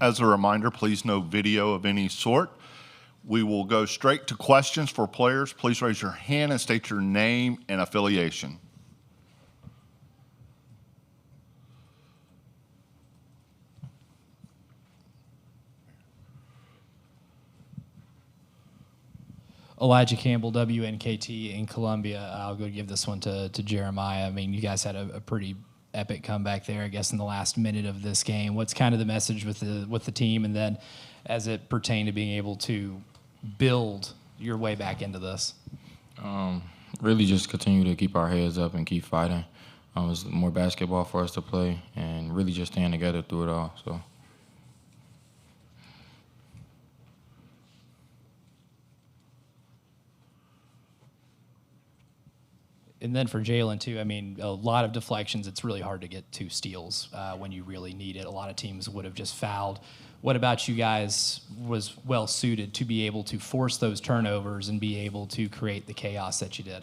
As a reminder, please no video of any sort. We will go straight to questions for players. Please raise your hand and state your name and affiliation. Elijah Campbell, WNKT in Columbia. I'll go give this one to Jeremiah. I mean, you guys had a pretty epic comeback there, I guess, in the last minute of this game. What's kind of the message with the team, and then as it pertained to being able to build your way back into this? Really just continue to keep our heads up and keep fighting. It's more basketball for us to play, and really just stand together through it all. So. And then for Jalen, too, I mean, a lot of deflections. It's really hard to get 2 steals when you really need it. A lot of teams would have just fouled. What about you guys was well-suited to be able to force those turnovers and be able to create the chaos that you did?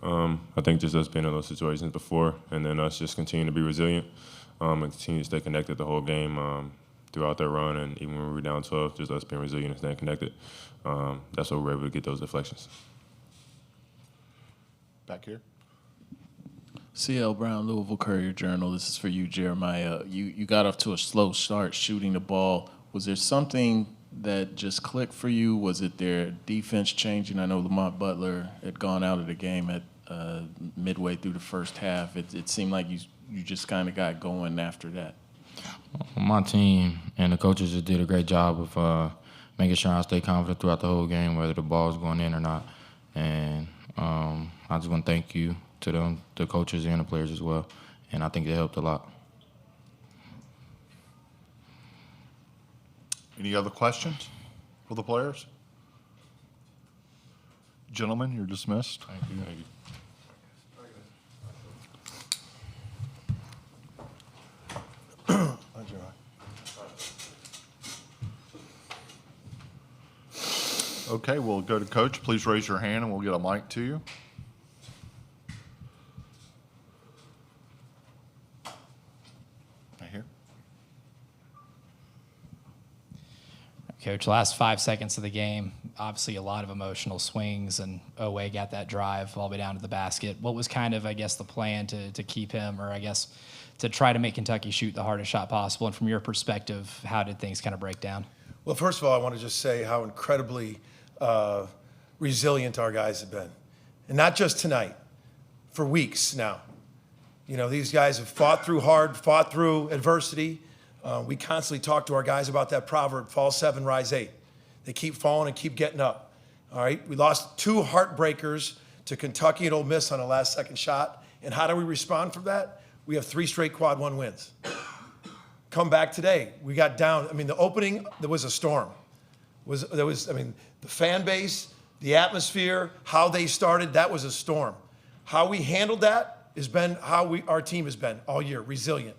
I think just us being in those situations before, and then us just continuing to be resilient and continue to stay connected the whole game throughout that run. And even when we were down 12, just us being resilient and staying connected, that's what we were able to get those deflections. Back here. C.L. Brown, Louisville Courier-Journal. This is for you, Jeremiah. You got off to a slow start shooting the ball. Was there something that just clicked for you? Was it their defense changing? I know Lamont Butler had gone out of the game at midway through the first half. It seemed like you just kind of got going after that. My team and the coaches just did a great job of making sure I stay confident throughout the whole game, whether the ball's going in or not. And I just want to thank you to them, the coaches and the players as well. And I think it helped a lot. Any other questions for the players? Gentlemen, you're dismissed. Thank you. Thank you. Okay, we'll go to Coach. Please raise your hand and we'll get a mic to you. Right here. Coach, last 5 seconds of the game, obviously a lot of emotional swings, and Owe got that drive all the way down to the basket. What was kind of, I guess, the plan to keep him, or I guess to try to make Kentucky shoot the hardest shot possible? And from your perspective, how did things kind of break down? Well, first of all, I want to just say how incredibly resilient our guys have been. And not just tonight, for weeks now. You know, these guys have fought through hard, fought through adversity. We constantly talk to our guys about that proverb, fall 7, rise 8. They keep falling and keep getting up. All right, we lost 2 heartbreakers to Kentucky and Ole Miss on a last-second shot. And how do we respond from that? We have 3 straight quad 1 wins. Come back today. We got down. I mean, the opening, there was a storm. The fan base, the atmosphere, how they started, that was a storm. How we handled that has been how our team has been all year, resilient.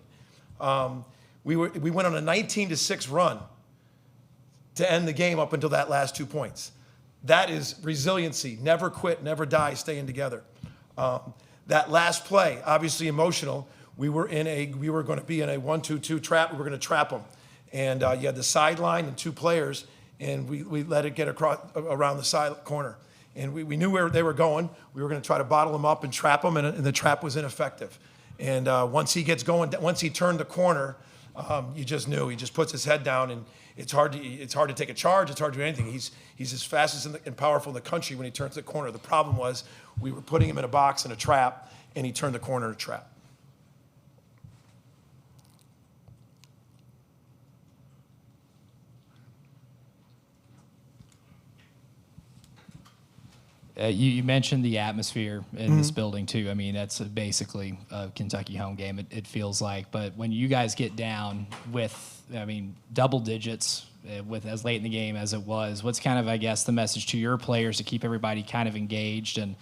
We went on a 19-6 run to end the game up until that last 2 points. That is resiliency. Never quit, never die, staying together. That last play, obviously emotional. We were going to be in a 1-2-2 trap. We were going to trap them. And you had the sideline and 2 players, and we let it get across around the side corner. And we knew where they were going. We were going to try to bottle them up and trap them, and the trap was ineffective. And once he gets going, once he turned the corner, you just knew. He just puts his head down, and it's hard to take a charge. It's hard to do anything. He's as fast and powerful in the country when he turns the corner. The problem was we were putting him in a box in a trap, and he turned the corner in a trap. You mentioned the atmosphere in this building, too. I mean, that's basically a Kentucky home game, it feels like. But when you guys get down with, double digits with as late in the game as it was, what's kind of, I guess, the message to your players to keep everybody kind of engaged and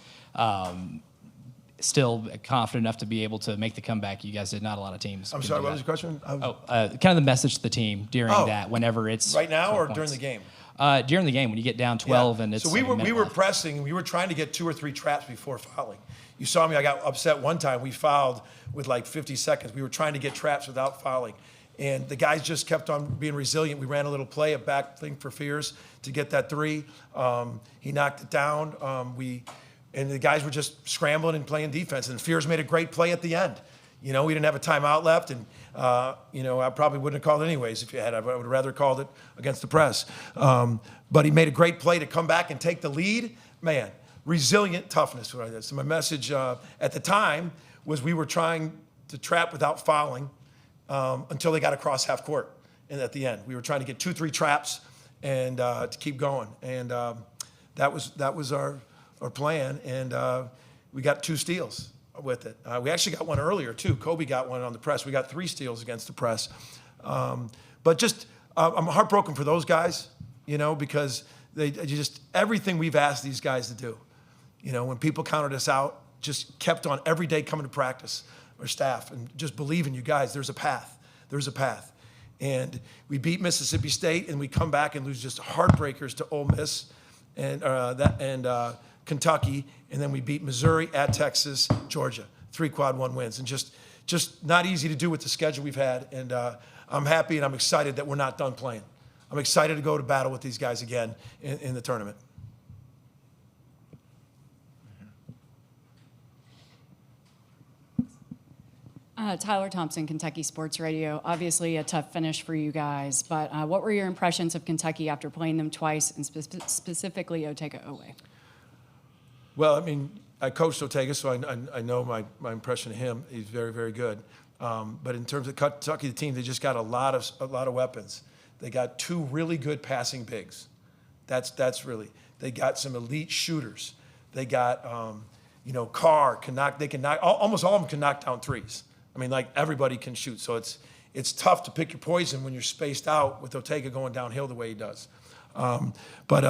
still confident enough to be able to make the comeback you guys did? Not a lot of teams. I'm sorry, what was your question? Kind of the message to the team during that, whenever it's right now or during the game? During the game, when you get down 12 and it's so we were pressing. We were trying to get 2 or 3 traps before fouling. You saw me. I got upset one time. We fouled with like 50 seconds. We were trying to get traps without fouling, And the guys just kept on being resilient. We ran a little play, a back thing for Fears to get that three. He knocked it down. And the guys were just scrambling and playing defense. And Fears made a great play at the end. We didn't have a timeout left, and I probably wouldn't have called it anyways if you had. I would have rather called it against the press. But he made a great play to come back and take the lead. Man, resilient toughness. So my message at the time was we were trying to trap without fouling until they got across half court. And at the end, we were trying to get 2-3 traps and to keep going. And that was our plan. And we got 2 steals with it. We actually got one earlier too. Kobe got one on the press. We got 3 steals against the press. But just I'm heartbroken for those guys, because they just everything we've asked these guys to do. When people counted us out, just kept on every day coming to practice, our staff, and just believe in you guys. There's a path. There's a path. And we beat Mississippi State, and we come back and lose just heartbreakers to Ole Miss and Kentucky, and then we beat Missouri, at Texas, Georgia, 3 quad 1 wins, and just not easy to do with the schedule we've had. And I'm happy and I'm excited that we're not done playing. I'm excited to go to battle with these guys again in the tournament. Tyler Thompson, Kentucky Sports Radio. Obviously a tough finish for you guys, but what were your impressions of Kentucky after playing them twice, and specifically Otega Owe? Well, I coached Otega, so I know my impression of him. He's very, very good. But in terms of Kentucky, the team, they just got a lot of weapons. They got 2 really good passing bigs. That's really. They got some elite shooters. They got Carr can knock. They can knock. Almost all of them can knock down threes. Like everybody can shoot. So it's tough to pick your poison when you're spaced out with Otega going downhill the way he does. But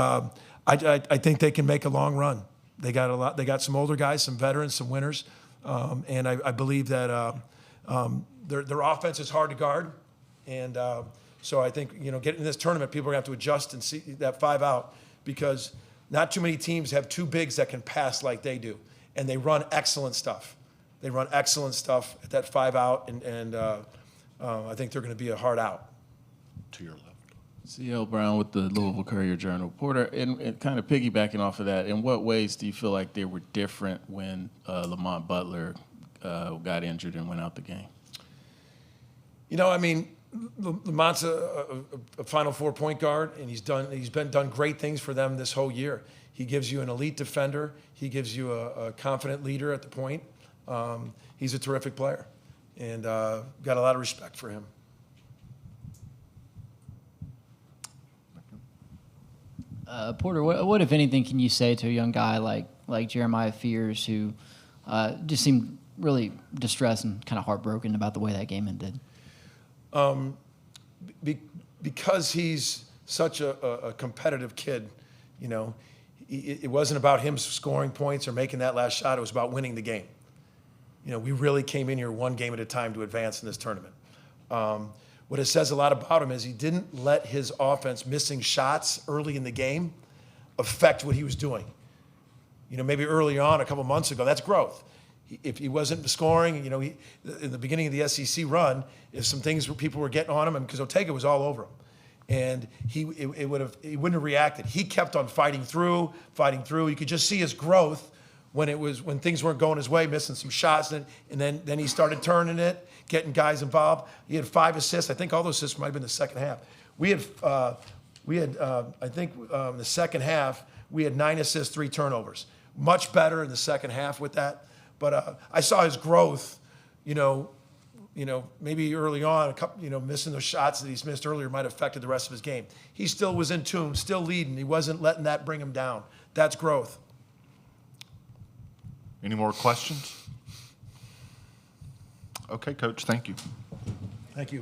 I think they can make a long run. They got a lot. They got some older guys, some veterans, some winners, and I believe that their offense is hard to guard, and so I think getting in this tournament, people are going to have to adjust and see that 5 out, because not too many teams have 2 bigs that can pass like they do, and they run excellent stuff. They run excellent stuff at that 5 out, and I think they're going to be a hard out. To your left. CL Brown with the Louisville Courier-Journal. Porter, and kind of piggybacking off of that, in what ways do you feel like they were different when Lamont Butler got injured and went out the game? Lamont's a Final Four point guard, and he's done great things for them this whole year. He gives you an elite defender. He gives you a confident leader at the point. He's a terrific player, and got a lot of respect for him. Porter, what if anything can you say to a young guy like Jeremiah Fears, who just seemed really distressed and kind of heartbroken about the way that game ended? Because he's such a competitive kid, it wasn't about him scoring points or making that last shot. It was about winning the game. We really came in here 1 game at a time to advance in this tournament. What it says a lot about him is he didn't let his offense missing shots early in the game affect what he was doing. Maybe early on, a couple months ago, that's growth. If he wasn't scoring, in the beginning of the SEC run, if some things where people were getting on him, because Otega was all over him, and he wouldn't have reacted. He kept on fighting through. You could just see his growth when things weren't going his way, missing some shots, and then he started turning it, getting guys involved. He had 5 assists. I think all those assists might have been the second half. We had I think in the second half we had 9 assists, 3 turnovers. Much better in the second half with that. But I saw his growth, maybe early on, a couple, missing those shots that he's missed earlier might have affected the rest of his game. He still was in tune, still leading. He wasn't letting that bring him down. That's growth. Any more questions? Okay, Coach, thank you. Thank you.